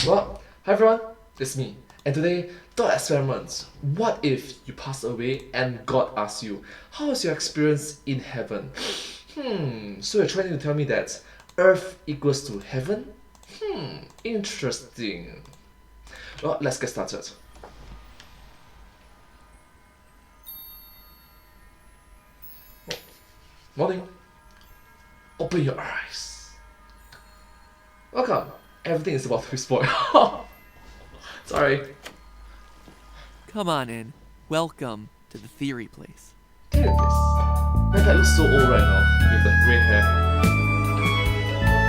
Well, hi everyone, it's me. And today, thought experiments. What if you pass away and God asks you, how was your experience in heaven? So you're trying to tell me that Earth equals to heaven? Interesting. Well, let's get started. Morning. Open your eyes. Welcome. Everything is about to be spoiled. Sorry. Come on in. Welcome to the Theory Place. Theory Place. My dad looks so old right now with the grey hair.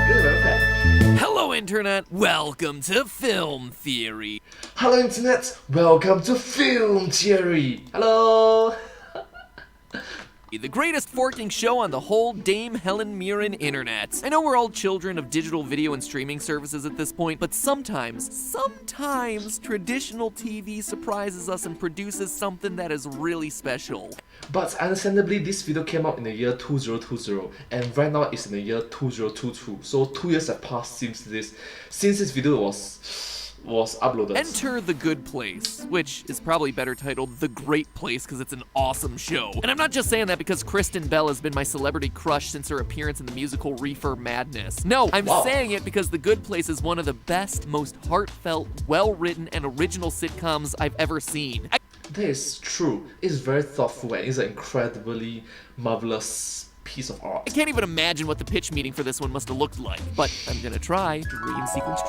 Really very bad. Hello, Internet. Welcome to Film Theory. Hello, Internet. Welcome to Film Theory. Hello. The greatest forking show on the whole Dame Helen Mirren internet. I know we're all children of digital video and streaming services at this point, but sometimes traditional TV surprises us and produces something that is really special. But understandably, this video came out in the year 2020, and right now it's in the year 2022. So 2 years have passed since this video was uploaded. Enter The Good Place, which is probably better titled The Great Place because it's an awesome show. And I'm not just saying that because Kristen Bell has been my celebrity crush since her appearance in the musical Reefer Madness. No, I'm saying it because The Good Place is one of the best, most heartfelt, well-written, and original sitcoms I've ever seen. That is true. It's very thoughtful and it's an incredibly marvelous piece of art. I can't even imagine what the pitch meeting for this one must have looked like, but I'm gonna try. Dream sequence.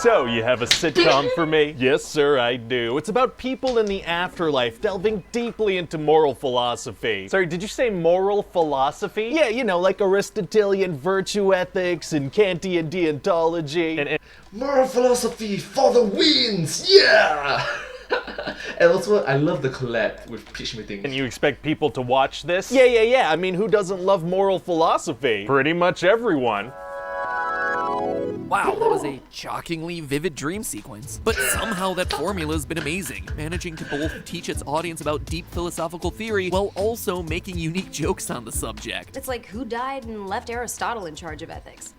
So, you have a sitcom for me? Yes, sir, I do. It's about people in the afterlife delving deeply into moral philosophy. Sorry, did you say moral philosophy? Yeah, you know, like Aristotelian virtue ethics and Kantian deontology. And moral philosophy for the wins! Yeah! And also, I love the collab with pitch meetings. And you expect people to watch this? Yeah. I mean, who doesn't love moral philosophy? Pretty much everyone. Wow, that was a shockingly vivid dream sequence. But somehow that formula's been amazing, managing to both teach its audience about deep philosophical theory while also making unique jokes on the subject. It's like who died and left Aristotle in charge of ethics?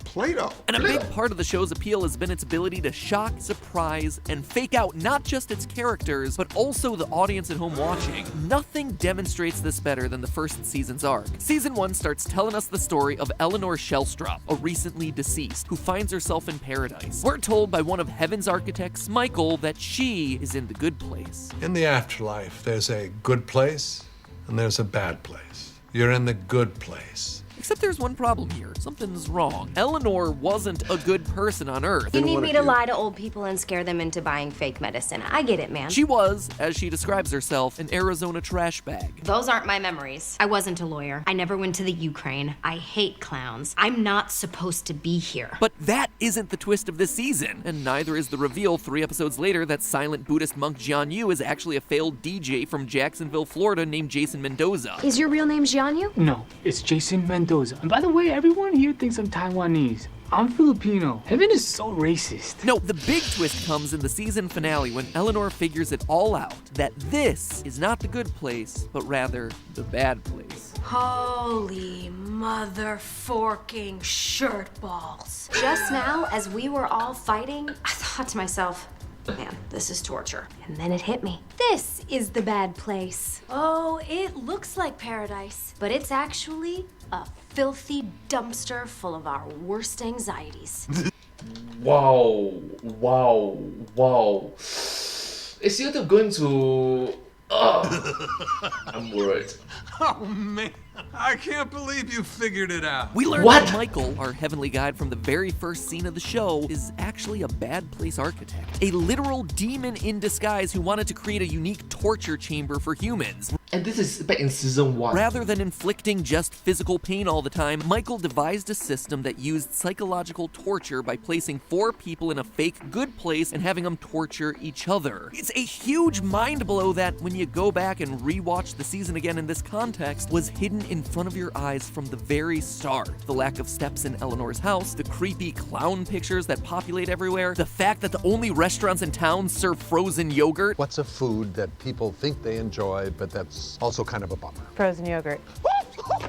Plato. And a big part of the show's appeal has been its ability to shock, surprise, and fake out not just its characters, but also the audience at home watching. Nothing demonstrates this better than the first season's arc. Season 1 starts telling us the story of Eleanor Shellstrop, a recently deceased, who finds herself in paradise. We're told by one of Heaven's architects, Michael, that she is in the good place. In the afterlife, there's a good place and there's a bad place. You're in the good place. Except there's one problem here. Something's wrong. Eleanor wasn't a good person on Earth. You need me to lie to old people and scare them into buying fake medicine. I get it, man. She was, as she describes herself, an Arizona trash bag. Those aren't my memories. I wasn't a lawyer. I never went to the Ukraine. I hate clowns. I'm not supposed to be here. But that isn't the twist of this season, and neither is the reveal 3 episodes later that silent Buddhist monk Jian Yu is actually a failed DJ from Jacksonville, Florida named Jason Mendoza. Is your real name Jian Yu? No, it's Jason Mendoza. And by the way, everyone here thinks I'm Taiwanese. I'm Filipino. Heaven is so racist. No, the big twist comes in the season finale when Eleanor figures it all out, that this is not the good place, but rather the bad place. Holy mother-forking shirt balls. Just now, as we were all fighting, I thought to myself, man, this is torture. And then it hit me. This is the bad place. Oh, it looks like paradise, but it's actually a filthy dumpster full of our worst anxieties. Wow. Is YouTube going to... I'm worried. Oh man, I can't believe you figured it out. We learned that Michael, our heavenly guide from the very first scene of the show, is actually a bad place architect. A literal demon in disguise who wanted to create a unique torture chamber for humans. And this is back in season 1. Rather than inflicting just physical pain all the time, Michael devised a system that used psychological torture by placing 4 people in a fake good place and having them torture each other. It's a huge mind blow that, when you go back and rewatch the season again in this context, was hidden in front of your eyes from the very start. The lack of steps in Eleanor's house, the creepy clown pictures that populate everywhere, the fact that the only restaurants in town serve frozen yogurt. What's a food that people think they enjoy, but that's also kind of a bummer? Frozen yogurt.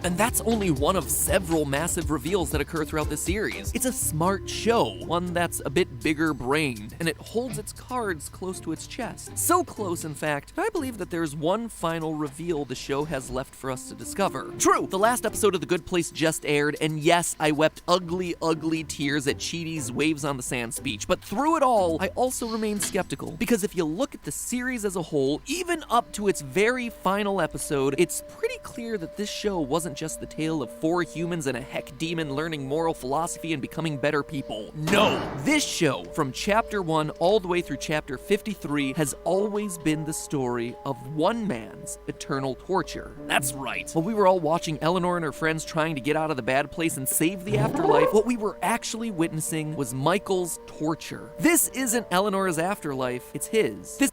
And that's only one of several massive reveals that occur throughout the series. It's a smart show, one that's a bit bigger brained, and it holds its cards close to its chest. So close, in fact, I believe that there's one final reveal the show has left for us to discover. True, the last episode of The Good Place just aired, and yes, I wept ugly, ugly tears at Chidi's Waves on the Sand speech, but through it all, I also remain skeptical, because if you look at the series as a whole, even up to its very final episode, it's pretty clear that this show wasn't just the tale of 4 humans and a heck demon learning moral philosophy and becoming better people. No! This show, from chapter 1 all the way through chapter 53, has always been the story of one man's eternal torture. That's right. While we were all watching Eleanor and her friends trying to get out of the bad place and save the afterlife, what we were actually witnessing was Michael's torture. This isn't Eleanor's afterlife, it's his.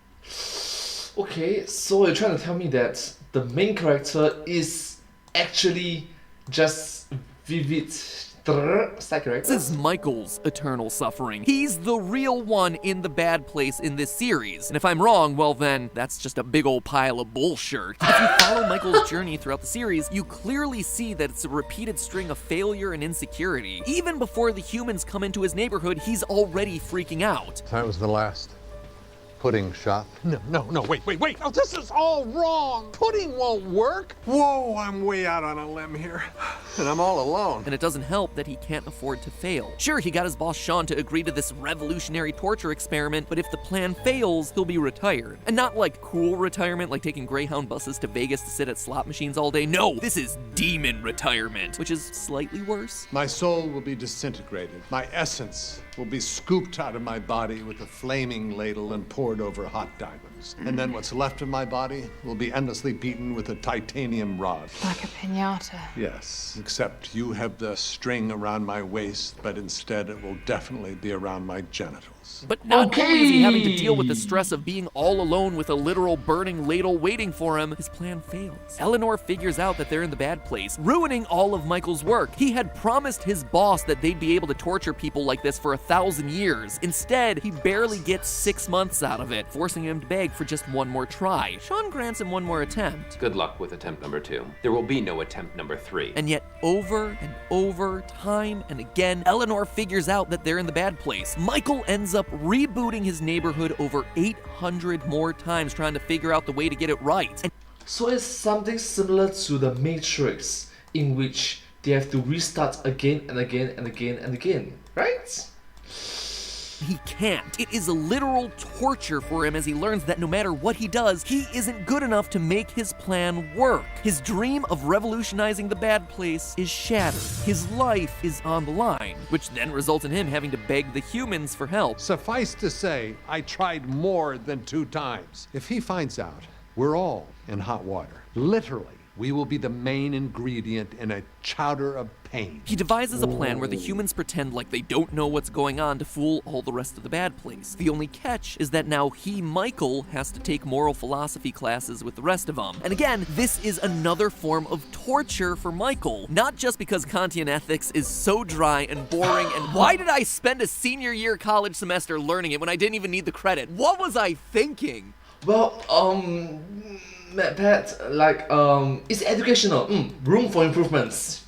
Okay, so you're trying to tell me that the main character is actually just Vivid. Is that correct? This is Michael's eternal suffering. He's the real one in the bad place in this series. And if I'm wrong, well then, that's just a big old pile of bullshit. If you follow Michael's journey throughout the series, you clearly see that it's a repeated string of failure and insecurity. Even before the humans come into his neighborhood, he's already freaking out. That was the last pudding shop. No, wait. Oh, this is all wrong. Pudding won't work. Whoa, I'm way out on a limb here. And I'm all alone. And it doesn't help that he can't afford to fail. Sure, he got his boss Sean to agree to this revolutionary torture experiment, but if the plan fails, he'll be retired. And not like cool retirement, like taking Greyhound buses to Vegas to sit at slot machines all day. No, this is demon retirement, which is slightly worse. My soul will be disintegrated. My essence will be scooped out of my body with a flaming ladle and poured over hot diamonds. And then what's left of my body will be endlessly beaten with a titanium rod. Like a piñata. Yes, except you have the string around my waist, but instead it will definitely be around my genitals. But not only is he having to deal with the stress of being all alone with a literal burning ladle waiting for him, his plan fails. Eleanor figures out that they're in the bad place, ruining all of Michael's work. He had promised his boss that they'd be able to torture people like this for 1,000 years. Instead, he barely gets 6 months out of it, forcing him to beg for just one more try. Sean grants him one more attempt. Good luck with attempt number 2. There will be no attempt number 3. And yet, over and over, time and again, Eleanor figures out that they're in the bad place. Michael ends up rebooting his neighborhood over 800 more times trying to figure out the way to get it right. And So it's something similar to the Matrix, in which they have to restart again and again and again and again, right? he can't. It is a literal torture for him as he learns that no matter what he does, he isn't good enough to make his plan work. His dream of revolutionizing the bad place is shattered. His life is on the line, which then results in him having to beg the humans for help. Suffice to say, I tried more than 2 times. If he finds out, we're all in hot water. Literally, we will be the main ingredient in a chowder of pain. He devises a plan where the humans pretend like they don't know what's going on to fool all the rest of the bad place. The only catch is that now he, Michael, has to take moral philosophy classes with the rest of them. And again, this is another form of torture for Michael. Not just because Kantian ethics is so dry and boring, and why did I spend a senior year college semester learning it when I didn't even need the credit? What was I thinking? Well, Pat, like, it's educational. Room for improvements.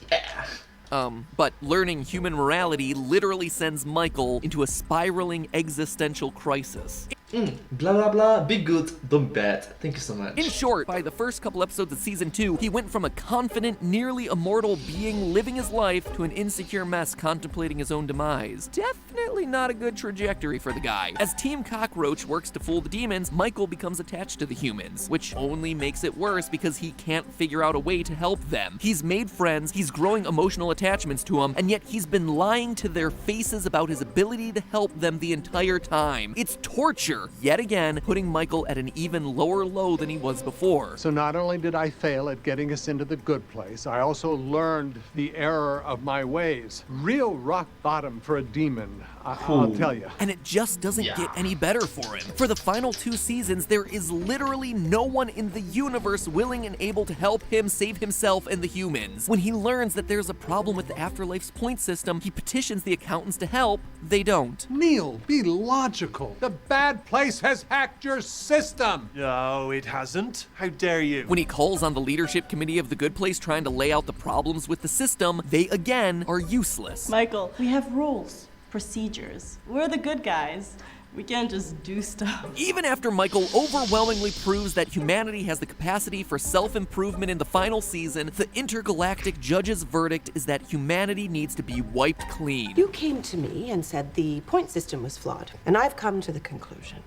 But learning human morality literally sends Michael into a spiraling existential crisis. Blah blah blah, be good, don't be bad. Thank you so much. In short, by the first couple episodes of season 2, he went from a confident, nearly immortal being living his life to an insecure mess contemplating his own demise. Definitely not a good trajectory for the guy. As Team Cockroach works to fool the demons, Michael becomes attached to the humans, which only makes it worse because he can't figure out a way to help them. He's made friends, he's growing emotional attachments to them, and yet he's been lying to their faces about his ability to help them the entire time. It's torture. Yet again, putting Michael at an even lower low than he was before. So not only did I fail at getting us into the good place, I also learned the error of my ways. Real rock bottom for a demon. I'll tell you. And it just doesn't get any better for him. For the final 2 seasons, there is literally no one in the universe willing and able to help him save himself and the humans. When he learns that there's a problem with the Afterlife's point system, he petitions the accountants to help. They don't. Neil, be logical. The bad place has hacked your system. No, it hasn't. How dare you? When he calls on the leadership committee of the Good Place trying to lay out the problems with the system, they again are useless. Michael, we have rules, procedures. We're the good guys. We can't just do stuff. Even after Michael overwhelmingly proves that humanity has the capacity for self-improvement in the final season, the intergalactic judge's verdict is that humanity needs to be wiped clean. You came to me and said the point system was flawed, and I've come to the conclusion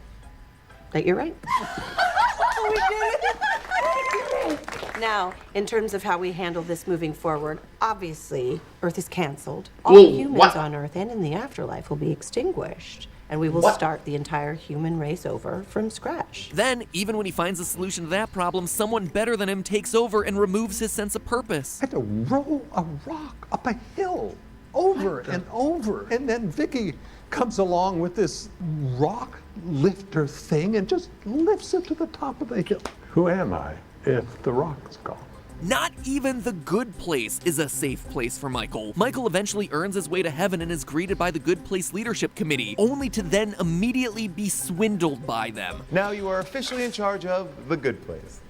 that you're right. We did it! Now, in terms of how we handle this moving forward, obviously, Earth is canceled. All humans on Earth and in the afterlife will be extinguished. And we will start the entire human race over from scratch. Then, even when he finds a solution to that problem, someone better than him takes over and removes his sense of purpose. I had to roll a rock up a hill over and over. And then Vicky comes along with this rock lifter thing and just lifts it to the top of the hill. Who am I if the rock's gone? Not even the Good Place is a safe place for Michael. Michael eventually earns his way to heaven and is greeted by the Good Place Leadership Committee, only to then immediately be swindled by them. Now you are officially in charge of the Good Place.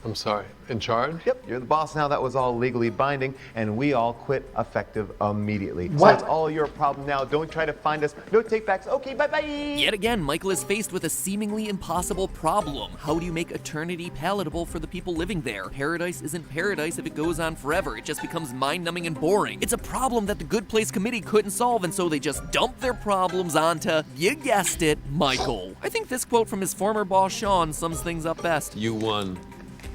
I'm sorry, in charge? Yep, you're the boss now. That was all legally binding, and we all quit effective immediately. What? So it's all your problem now. Don't try to find us. No take-backs. Okay, bye-bye. Yet again, Michael is faced with a seemingly impossible problem. How do you make eternity palatable for the people living there? Paradise isn't paradise if it goes on forever. It just becomes mind-numbing and boring. It's a problem that the Good Place Committee couldn't solve, and so they just dump their problems onto, you guessed it, Michael. I think this quote from his former boss, Sean, sums things up best. You won,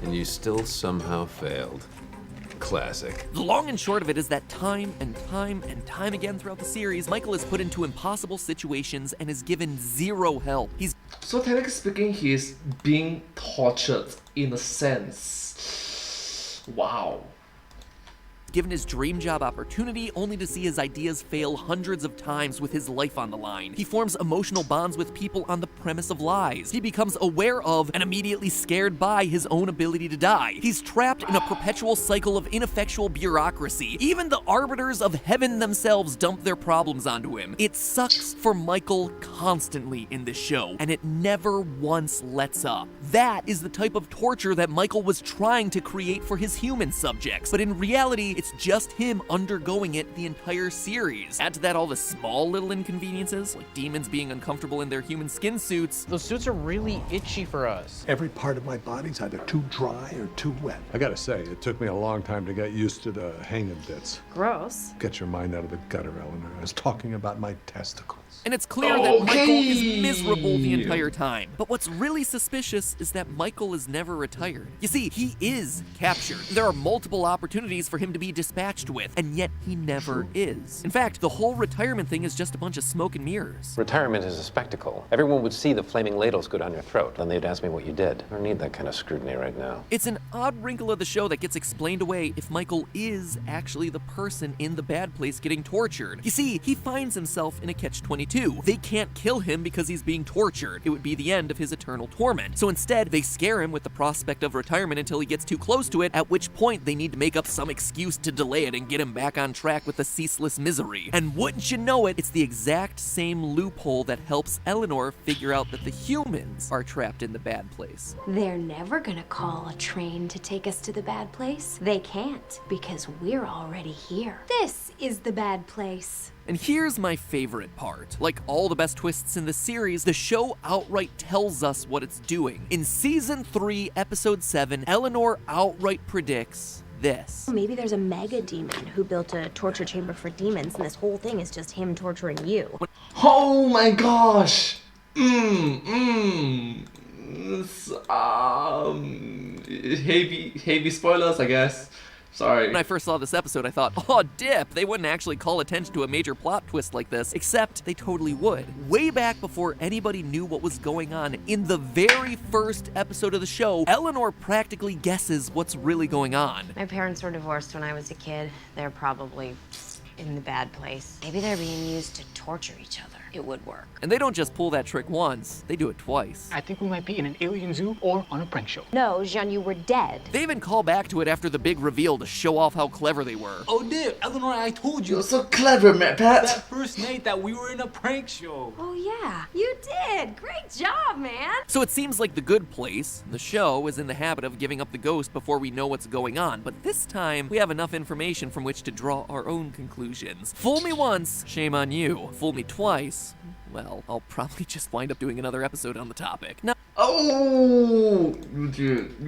and you still somehow failed. Classic. The long and short of it is that time and time again throughout the series, Michael is put into impossible situations and is given zero help. So technically speaking, he is being tortured in a sense. Wow. Given his dream job opportunity, only to see his ideas fail hundreds of times with his life on the line. He forms emotional bonds with people on the premise of lies. He becomes aware of and immediately scared by his own ability to die. He's trapped in a perpetual cycle of ineffectual bureaucracy. Even the arbiters of heaven themselves dump their problems onto him. It sucks for Michael constantly in this show, and it never once lets up. That is the type of torture that Michael was trying to create for his human subjects, but in reality, it's just him undergoing it the entire series. Add to that all the small little inconveniences, like demons being uncomfortable in their human skin suits. Those suits are really itchy for us. Every part of my body's either too dry or too wet. I gotta say, it took me a long time to get used to the hanging bits. Gross. Get your mind out of the gutter, Eleanor. I was talking about my testicles. And it's clear that Michael is miserable the entire time. But what's really suspicious is that Michael is never retired. You see, he is captured. There are multiple opportunities for him to be dispatched with, and yet he never is. In fact, the whole retirement thing is just a bunch of smoke and mirrors. Retirement is a spectacle. Everyone would see the flaming ladles go down your throat, then they'd ask me what you did. I don't need that kind of scrutiny right now. It's an odd wrinkle of the show that gets explained away if Michael is actually the person in the bad place getting tortured. You see, he finds himself in a catch-22. They can't kill him because he's being tortured. It would be the end of his eternal torment. So instead, they scare him with the prospect of retirement until he gets too close to it, at which point they need to make up some excuse to delay it and get him back on track with the ceaseless misery. And wouldn't you know it, it's the exact same loophole that helps Eleanor figure out that the humans are trapped in the bad place. They're never gonna call a train to take us to the bad place. They can't, because we're already here. This is the bad place. And here's my favorite part. Like all the best twists in the series, the show outright tells us what it's doing. In Season 3, Episode 7, Eleanor outright predicts this. Maybe there's a mega demon who built a torture chamber for demons, and this whole thing is just him torturing you. Oh my gosh! Heavy spoilers, I guess. Sorry. When I first saw this episode, I thought, oh, dip, they wouldn't actually call attention to a major plot twist like this, except they totally would. Way back before anybody knew what was going on, in the very first episode of the show, Eleanor practically guesses what's really going on. My parents were divorced when I was a kid. They're probably in the bad place. Maybe they're being used to torture each other. It would work. And they don't just pull that trick once, they do it twice. I think we might be in an alien zoo or on a prank show. No, Jean, you were dead. They even call back to it after the big reveal to show off how clever they were. Oh, dear, Eleanor, I told you. You're so clever, Matt Pat. That first night that we were in a prank show. Oh, yeah. You did. Great job, man. So it seems like The Good Place, the show, is in the habit of giving up the ghost before we know what's going on. But this time, we have enough information from which to draw our own conclusions. Fool me once, shame on you. Fool me twice, well, I'll probably just wind up doing another episode on the topic. Now, Oh, you did.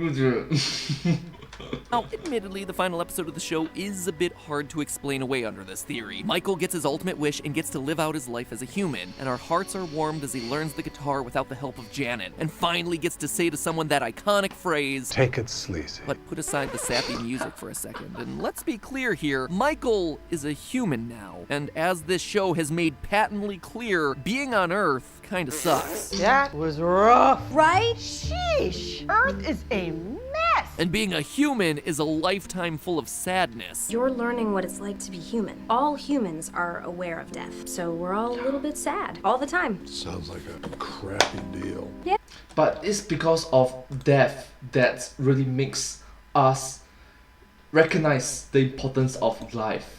Now, admittedly, the final episode of the show is a bit hard to explain away under this theory. Michael gets his ultimate wish and gets to live out his life as a human, and our hearts are warmed as he learns the guitar without the help of Janet, and finally gets to say to someone that iconic phrase, "Take it sleazy." But put aside the sappy music for a second, and let's be clear here, Michael is a human now, and as this show has made patently clear, being on Earth kinda sucks. That was rough. Right? Sheesh. Earth is a mess. And being a human is a lifetime full of sadness. You're learning what it's like to be human. All humans are aware of death, so we're all a little bit sad all the time. Sounds like a crappy deal. Yeah. But it's because of death that really makes us recognize the importance of life.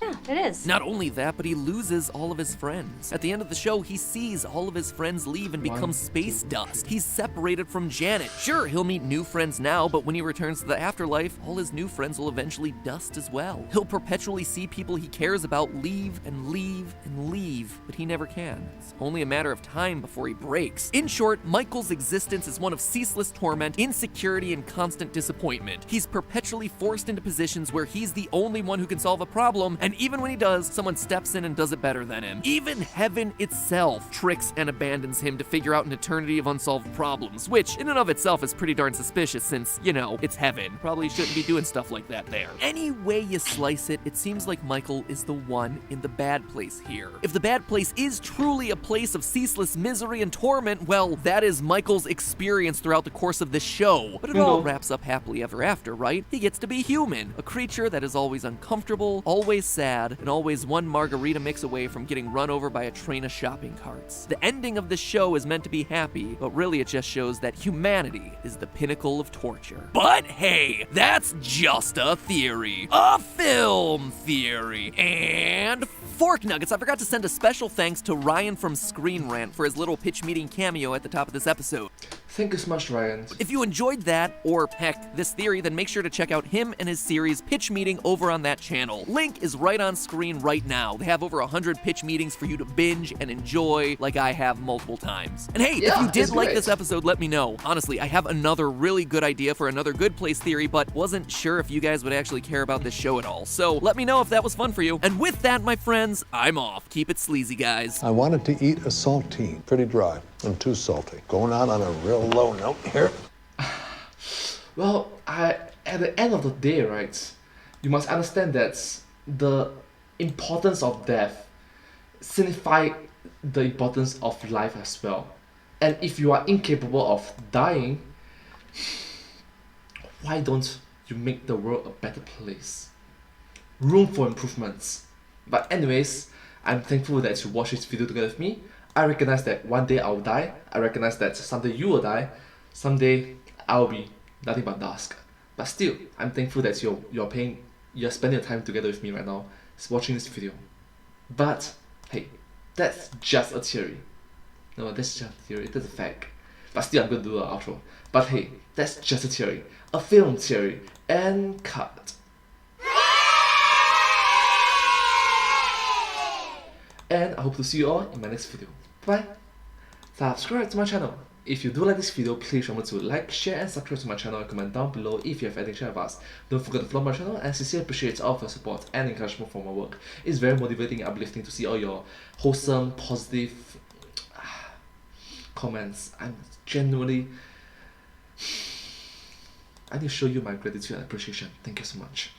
Yeah, it is. Not only that, but he loses all of his friends. At the end of the show, he sees all of his friends leave and become space dust. He's separated from Janet. Sure, he'll meet new friends now, but when he returns to the afterlife, all his new friends will eventually dust as well. He'll perpetually see people he cares about leave and leave and leave, but he never can. It's only a matter of time before he breaks. In short, Michael's existence is one of ceaseless torment, insecurity, and constant disappointment. He's perpetually forced into positions where he's the only one who can solve a problem, and even when he does, someone steps in and does it better than him. Even heaven itself tricks and abandons him to figure out an eternity of unsolved problems, which in and of itself is pretty darn suspicious since, you know, it's heaven. Probably shouldn't be doing stuff like that there. Any way you slice it, it seems like Michael is the one in the bad place here. If the bad place is truly a place of ceaseless misery and torment, well, that is Michael's experience throughout the course of this show. But it all wraps up happily ever after, right? He gets to be human, a creature that is always uncomfortable, always sad, and always one margarita mix away from getting run over by a train of shopping carts. The ending of the show is meant to be happy, but really it just shows that humanity is the pinnacle of torture. But hey, that's just a theory. A film theory. And Fork Nuggets, I forgot to send a special thanks to Ryan from Screen Rant for his little pitch meeting cameo at the top of this episode. Thank you so much, Ryan. If you enjoyed that, or heck, this theory, then make sure to check out him and his series Pitch Meeting over on that channel. Link is right on screen right now. They have over 100 pitch meetings for you to binge and enjoy like I have multiple times. And hey, if you did like this episode, let me know. Honestly, I have another really good idea for another Good Place theory, but wasn't sure if you guys would actually care about this show at all. So let me know if that was fun for you. And with that, my friends, I'm off. Keep it sleazy, guys. I wanted to eat a saltine. Pretty dry and too salty. Going out on a real low note here. Well, at the end of the day, right, you must understand that the importance of death signifies the importance of life as well. And if you are incapable of dying, why don't you make the world a better place? Room for improvements. But anyways, I'm thankful that you watched this video together with me. I recognize that one day I'll die. I recognize that someday you will die. Someday I'll be nothing but dust. But still, I'm thankful that you're spending your time together with me right now, watching this video. But hey, that's just a theory. No, that's just a theory. That's a fact. But still, I'm gonna do an outro. But hey, that's just a theory, a film theory, and cut. And I hope to see you all in my next video. Bye! Subscribe to my channel. If you do like this video, please remember to like, share and subscribe to my channel and comment down below if you have anything to share with us. Don't forget to follow my channel and sincerely appreciate all of your support and encouragement for my work. It's very motivating and uplifting to see all your wholesome, positive comments. I'm genuinely... I need to show you my gratitude and appreciation. Thank you so much.